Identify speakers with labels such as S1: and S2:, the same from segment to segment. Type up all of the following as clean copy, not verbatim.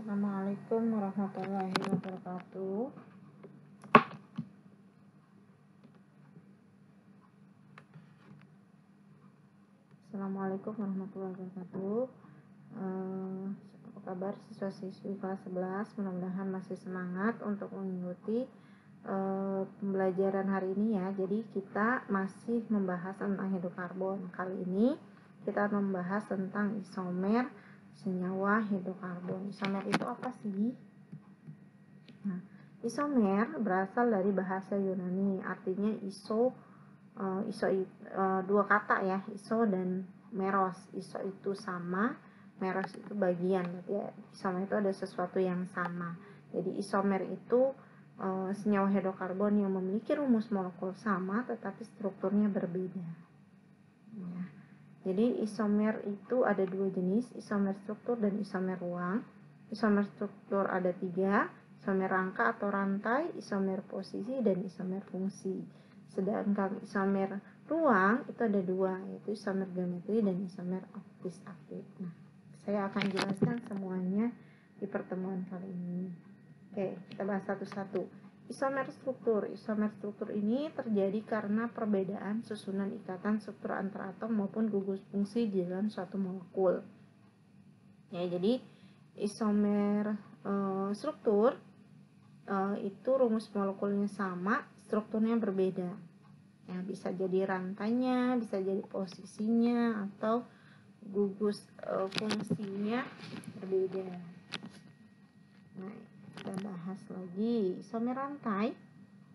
S1: Assalamualaikum warahmatullahi wabarakatuh. Assalamualaikum warahmatullahi wabarakatuh. Apa kabar siswa-siswi kelas 11? Mudah-mudahan masih semangat untuk mengikuti pembelajaran hari ini ya. Jadi kita masih membahas tentang hidrokarbon. Kali ini kita membahas tentang isomer senyawa hidrokarbon. Isomer itu apa sih? Nah, isomer berasal dari bahasa Yunani, artinya dua kata ya, iso dan meros. Iso itu sama, meros itu bagian. Berarti ya, isomer itu ada sesuatu yang sama. Jadi isomer itu senyawa hidrokarbon yang memiliki rumus molekul sama tetapi strukturnya berbeda ya. Jadi isomer itu ada dua jenis, isomer struktur dan isomer ruang. Isomer struktur ada 3, isomer rangka atau rantai, isomer posisi, dan isomer fungsi. Sedangkan isomer ruang itu ada 2, yaitu isomer geometri dan isomer optis aktif. Nah, saya akan jelaskan semuanya di pertemuan kali ini. Oke, kita bahas satu-satu. Isomer struktur ini terjadi karena perbedaan susunan ikatan struktur antara atom maupun gugus fungsi di dalam suatu molekul. Ya, jadi isomer struktur itu rumus molekulnya sama, strukturnya berbeda. Ya, bisa jadi rantainya, bisa jadi posisinya, atau gugus fungsinya berbeda. Nah, kita bahas lagi isomer rantai.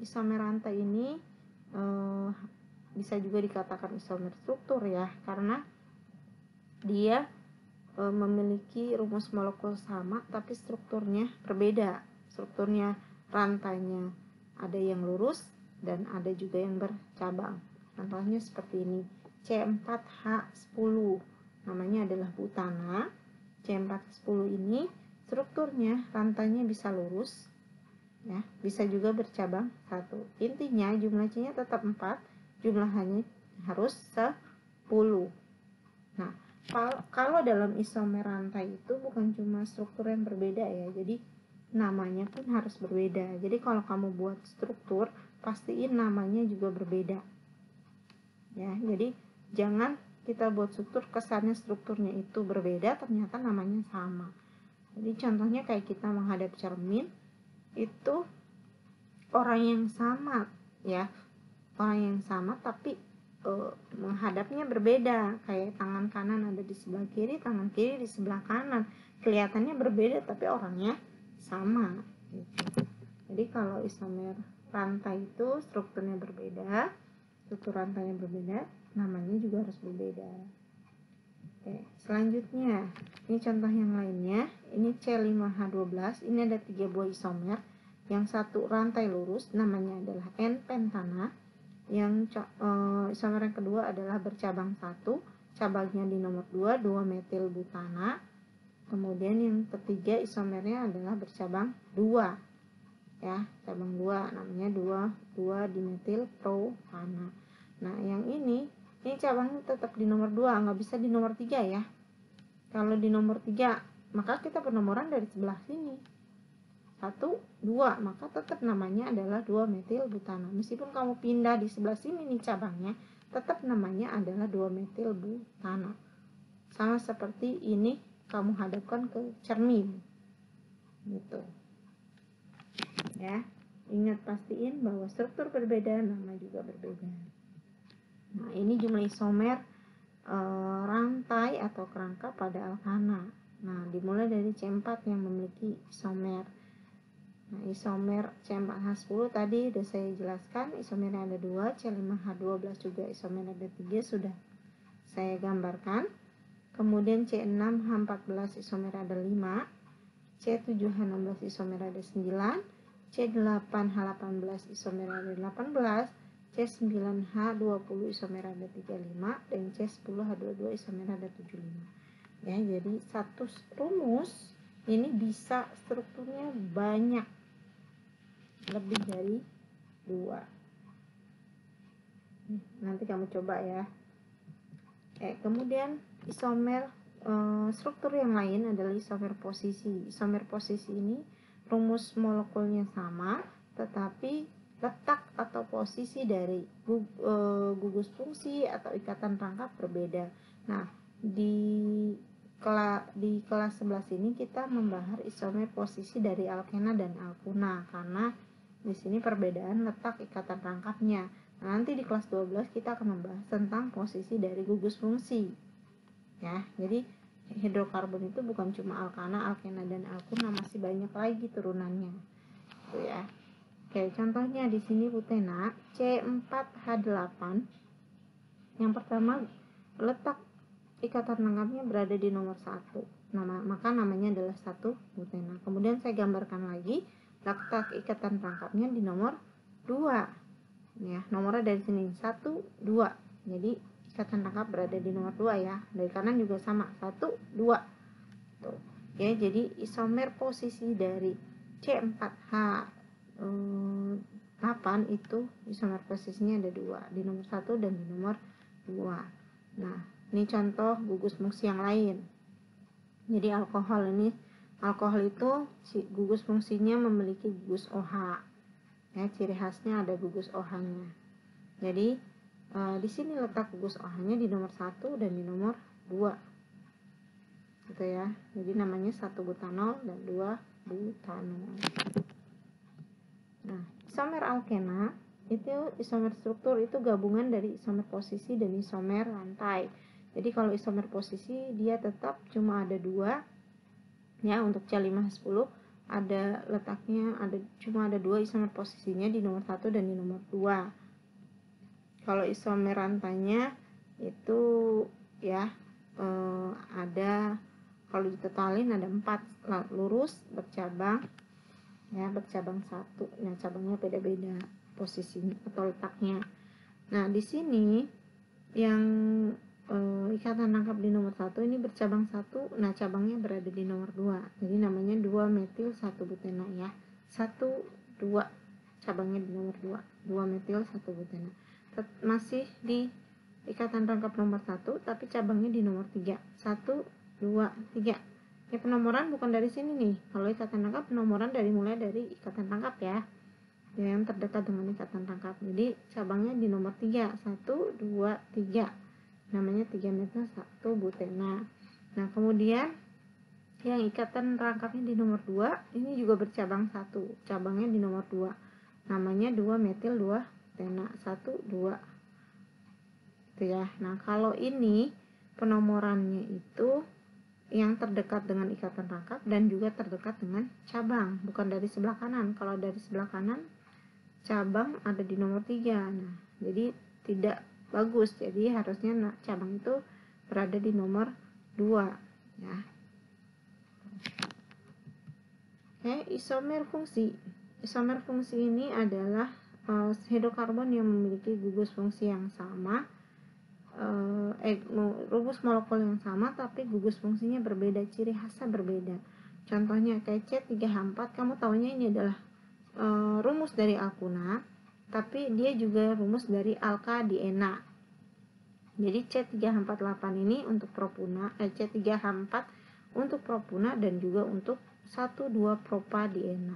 S1: Isomer rantai ini bisa juga dikatakan isomer struktur ya, karena dia memiliki rumus molekul sama tapi strukturnya berbeda. Strukturnya rantainya ada yang lurus dan ada juga yang bercabang. Contohnya seperti ini, C4H10 namanya adalah butana. C4H10 ini strukturnya rantainya bisa lurus ya, bisa juga bercabang 1. Intinya jumlah C-nya tetap 4, jumlahnya harus 10. Nah, kalau dalam isomer rantai itu bukan cuma struktur yang berbeda ya, jadi namanya pun harus berbeda. Jadi kalau kamu buat struktur, pastiin namanya juga berbeda ya. Jadi jangan kita buat struktur kesannya strukturnya itu berbeda, ternyata namanya sama. Jadi contohnya kayak kita menghadap cermin, itu orang yang sama ya, orang yang sama tapi menghadapnya berbeda. Kayak tangan kanan ada di sebelah kiri, tangan kiri di sebelah kanan, kelihatannya berbeda tapi orangnya sama gitu. Jadi kalau isomer rantai itu strukturnya berbeda, struktur rantainya berbeda, namanya juga harus berbeda. Oke, selanjutnya ini contoh yang lainnya. Ini C5H12. Ini ada 3 buah isomer. Yang satu rantai lurus, namanya adalah N-pentana. Yang isomer yang kedua adalah bercabang 1, cabangnya di nomor 2, 2-metil butana. Kemudian yang ketiga isomernya adalah bercabang 2 ya, cabang 2 namanya 2-2-dimetil propana. Nah, yang ini cabangnya tetap di nomor 2, nggak bisa di nomor 3 ya. Kalau di nomor 3, maka kita penomoran dari sebelah sini 1, 2, maka tetap namanya adalah 2-metil butana. Meskipun kamu pindah di sebelah sini nih cabangnya, tetap namanya adalah 2-metil butana. Sama seperti ini kamu hadapkan ke cermin gitu ya. Ingat, pastiin bahwa struktur berbeda, nama juga berbeda. Nah, ini jumlah isomer rantai atau kerangka pada alkana. Nah, dimulai dari C4 yang memiliki isomer. Nah, isomer C4H10 tadi sudah saya jelaskan, isomernya ada 2, C5H12 juga isomer ada 3, sudah saya gambarkan. Kemudian C6H14 isomer ada 5, C7H16 isomer ada 9, C8H18 isomer ada 18, C9H20 isomer ada 35, dan C10H22 isomer ada 75. Ya, jadi satu rumus ini bisa strukturnya banyak, lebih dari 2. Nanti kamu coba ya. Kemudian isomer struktur yang lain adalah isomer posisi. Isomer posisi ini rumus molekulnya sama, tetapi letak atau posisi dari gugus fungsi atau ikatan rangkap berbeda. Nah, di kelas 11 ini kita membahas isomer posisi dari alkena dan alkuna, karena di sini perbedaan letak ikatan rangkapnya. Nah, nanti di kelas 12 kita akan membahas tentang posisi dari gugus fungsi. Ya, jadi hidrokarbon itu bukan cuma alkana, alkena, dan alkuna, masih banyak lagi turunannya. Itu ya. Oke, contohnya di sini butena C4H8. Yang pertama, letak ikatan rangkapnya berada di nomor 1. Maka namanya adalah 1 butena. Kemudian saya gambarkan lagi, letak ikatan rangkapnya di nomor 2. Ya, nomornya dari sini 1, 2. Jadi ikatan rangkap berada di nomor 2 ya. Dari kanan juga sama, 1, 2. Tuh. Ya, jadi isomer posisi dari C4H8 itu isomer posisinya ada 2, di nomor 1 dan di nomor 2. Nah, ini contoh gugus fungsi yang lain. Jadi alkohol itu gugus fungsinya memiliki gugus OH. Ya, ciri khasnya ada gugus OH-nya. Jadi di sini letak gugus OH-nya di nomor 1 dan di nomor 2. Gitu ya. Jadi namanya 1 butanol dan 2 butanol. Nah, isomer alkena itu isomer struktur itu gabungan dari isomer posisi dan isomer rantai. Jadi kalau isomer posisi dia tetap cuma ada 2. Ya, untuk C5H10 ada letaknya cuma ada 2 isomer posisinya di nomor 1 dan di nomor 2. Kalau isomer rantainya itu ya ada, kalau ditotalin ada 4 lurus, bercabang ya, bercabang 1. Nah, cabangnya beda-beda posisinya atau letaknya. Nah, di sini yang ikatan rangkap di nomor 1 ini bercabang 1. Nah, cabangnya berada di nomor 2. Jadi namanya 2-metil 1 butena ya. 1, 2, cabangnya di nomor 2. 2-metil 1 butena. Masih di ikatan rangkap nomor 1, tapi cabangnya di nomor 3. 1, 2, 3. Ya, penomoran bukan dari sini nih. Kalau ikatan rangkap penomoran mulai dari ikatan rangkap ya, yang terdekat dengan ikatan rangkap. Jadi cabangnya di nomor 3. 1, 2, 3. Namanya 3-metil 1 butena. Nah, kemudian yang ikatan rangkapnya di nomor 2 ini juga bercabang 1. Cabangnya di nomor 2. Namanya 2-metil 2 butena. 1, 2. Itu ya. Nah, kalau ini penomorannya itu yang terdekat dengan ikatan rangkap dan juga terdekat dengan cabang, bukan dari sebelah kanan. Kalau dari sebelah kanan cabang ada di nomor 3. Nah, jadi tidak bagus. Jadi harusnya cabang itu berada di nomor 2 ya. Oke, isomer fungsi. Isomer fungsi ini adalah hidrokarbon yang memiliki gugus fungsi yang sama, rumus molekul yang sama, tapi gugus fungsinya berbeda, ciri khasnya berbeda. Contohnya kayak C3H4, kamu taunya ini adalah rumus dari alkuna, tapi dia juga rumus dari alkadiena. Jadi C3H48 ini untuk propuna, C3H4 untuk propuna dan juga untuk 1,2 propadiena.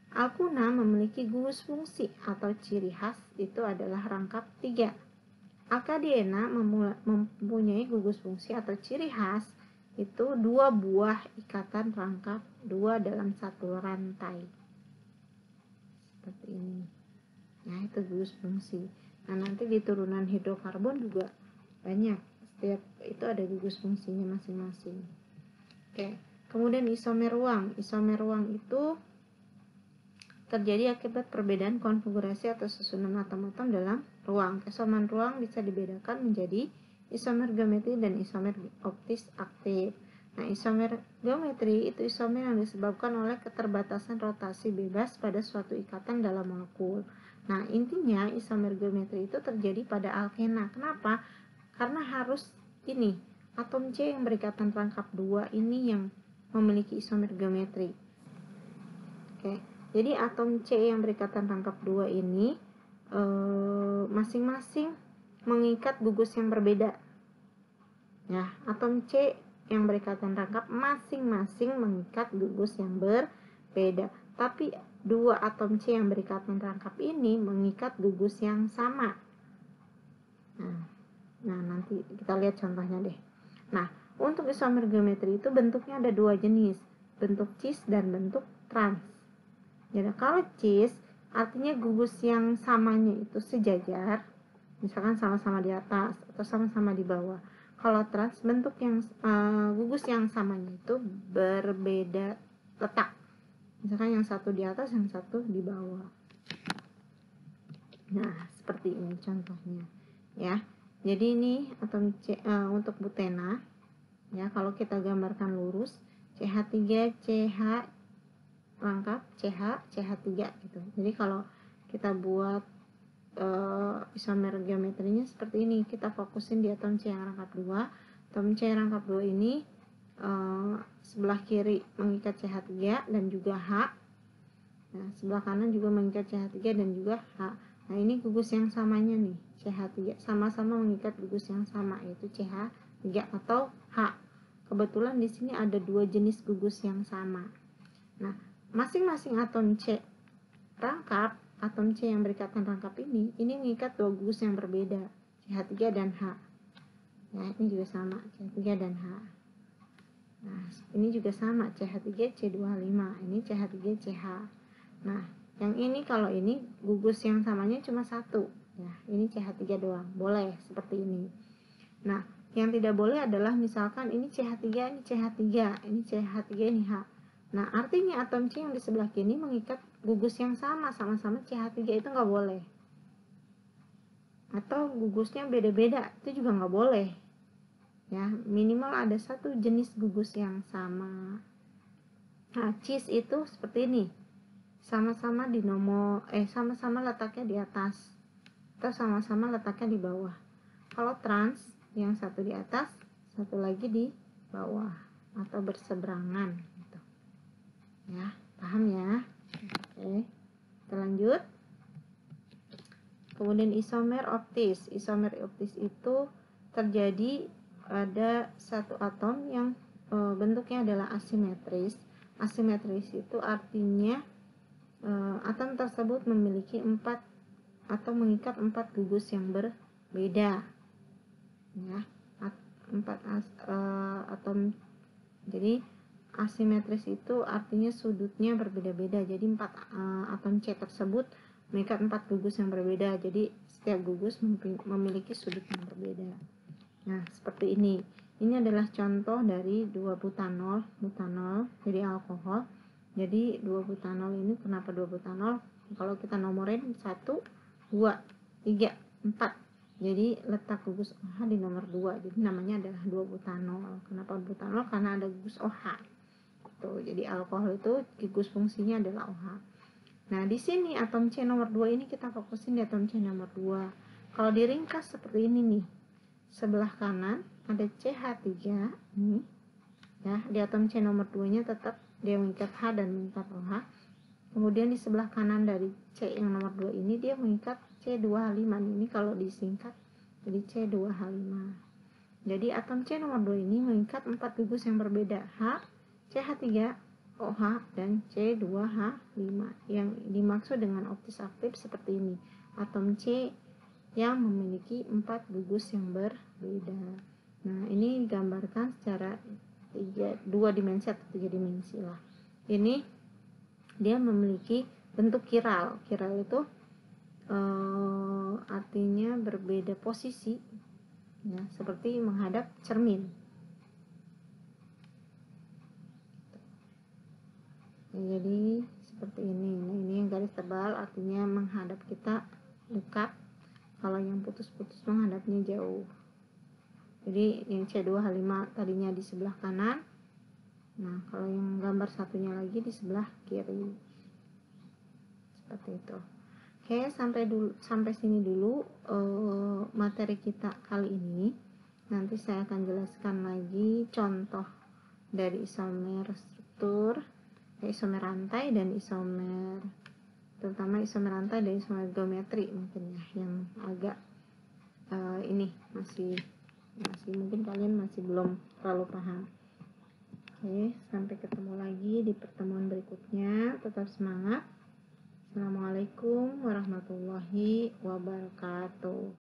S1: Alkuna memiliki gugus fungsi atau ciri khas itu adalah rangkap 3. Alkadiena mempunyai gugus fungsi atau ciri khas itu 2 buah ikatan rangkap 2 dalam 1 rantai. Seperti ini. Nah, itu gugus fungsi. Nah, nanti di turunan hidrokarbon juga banyak. Setiap itu ada gugus fungsinya masing-masing. Oke. Kemudian isomer ruang. Isomer ruang itu terjadi akibat perbedaan konfigurasi atau susunan atom-atom dalam ruang. Isomer ruang bisa dibedakan menjadi isomer geometri dan isomer optis aktif. Nah, isomer geometri itu isomer yang disebabkan oleh keterbatasan rotasi bebas pada suatu ikatan dalam molekul. Nah, intinya isomer geometri itu terjadi pada alkena. Kenapa? Karena harus ini, atom C yang berikatan rangkap 2 ini yang memiliki isomer geometri. Oke. Jadi atom C yang berikatan rangkap 2 ini masing-masing mengikat gugus yang berbeda. Ya, atom C yang berikatan rangkap masing-masing mengikat gugus yang berbeda. Tapi dua atom C yang berikatan rangkap ini mengikat gugus yang sama. Nah, nanti kita lihat contohnya deh. Nah, untuk isomer geometri itu bentuknya ada dua jenis, bentuk cis dan bentuk trans. Jadi kalau cis artinya gugus yang samanya itu sejajar, misalkan sama-sama di atas atau sama-sama di bawah. Kalau trans bentuk yang gugus yang samanya itu berbeda letak, misalkan yang satu di atas, yang satu di bawah. Nah, seperti ini contohnya ya. Jadi ini atom C, untuk butena ya, kalau kita gambarkan lurus CH3 CH rangkap CH CH3 gitu. Jadi kalau kita buat isomer geometrinya seperti ini, kita fokusin di atom C yang rangkap 2. Atom C rangkap 2 ini sebelah kiri mengikat CH3 dan juga H. Nah, sebelah kanan juga mengikat CH3 dan juga H. Nah, ini gugus yang samanya nih, CH3 sama-sama mengikat gugus yang sama, yaitu CH3 atau H. Kebetulan di sini ada dua jenis gugus yang sama. Nah, masing-masing atom C rangkap, atom C yang berikatan rangkap ini mengikat dua gugus yang berbeda, CH3 dan H. Ya, ini juga sama, CH3 dan H. Nah, ini juga sama, CH3 C25, ini CH3 CH. Nah, yang ini kalau ini gugus yang samanya cuma satu, ya, ini CH3 doang, boleh seperti ini. Nah, yang tidak boleh adalah misalkan ini CH3, ini CH3, ini CH3, ini H. Nah, artinya atom C yang di sebelah kiri mengikat gugus yang sama-sama CH3, itu nggak boleh. Atau gugusnya beda-beda, itu juga nggak boleh. Ya, minimal ada satu jenis gugus yang sama. Nah, cis itu seperti ini. Sama-sama di nomor sama-sama letaknya di atas atau sama-sama letaknya di bawah. Kalau trans, yang satu di atas, satu lagi di bawah atau berseberangan gitu. Ya, paham ya? Oke, kita lanjut. Kemudian isomer optis. Isomer optis itu terjadi ada satu atom yang bentuknya adalah asimetris. Asimetris itu artinya atom tersebut memiliki 4 atau mengikat 4 gugus yang berbeda. Ya, 4 atom. Jadi asimetris itu artinya sudutnya berbeda-beda. Jadi 4 atom C tersebut mengikat 4 gugus yang berbeda. Jadi setiap gugus memiliki sudut yang berbeda. Nah, seperti ini. Ini adalah contoh dari 2 butanol, jadi alkohol. Jadi 2 butanol ini, kenapa 2 butanol? Kalau kita nomorin 1, 2, 3, 4. Jadi letak gugus OH di nomor 2. Jadi namanya adalah 2 butanol. Kenapa butanol? Karena ada gugus OH. Tuh, jadi alkohol itu gugus fungsinya adalah OH. Nah, di sini atom C nomor 2 ini kita fokusin di atom C nomor 2. Kalau diringkas seperti ini nih. Sebelah kanan ada CH3 nih. Ya, di atom C nomor 2-nya tetap dia mengikat H dan mengikat OH. Kemudian di sebelah kanan dari C yang nomor 2 ini dia mengikat C2H5. Ini kalau disingkat jadi C2H5. Jadi atom C nomor 2 ini mengikat 4 gugus yang berbeda, H, CH3, OH, dan C2H5. Yang dimaksud dengan optis aktif seperti ini. Atom C yang memiliki 4 gugus yang berbeda. Nah, ini digambarkan secara 2 dimensi atau 3 dimensi lah. Ini dia memiliki bentuk kiral. Kiral itu artinya berbeda posisi, ya, seperti menghadap cermin. Jadi seperti ini. Nah, ini yang garis tebal artinya menghadap kita dekat. Kalau yang putus-putus menghadapnya jauh. Jadi yang C2H5 tadinya di sebelah kanan. Nah, kalau yang gambar satunya lagi di sebelah kiri. Seperti itu. Oke, sampai sini dulu materi kita kali ini. Nanti saya akan jelaskan lagi contoh dari isomer struktur, isomer rantai dan isomer, terutama isomer rantai dan isomer geometri mungkin ya, yang agak ini masih mungkin kalian masih belum terlalu paham. Oke, sampai ketemu lagi di pertemuan berikutnya. Tetap semangat. Assalamualaikum warahmatullahi wabarakatuh.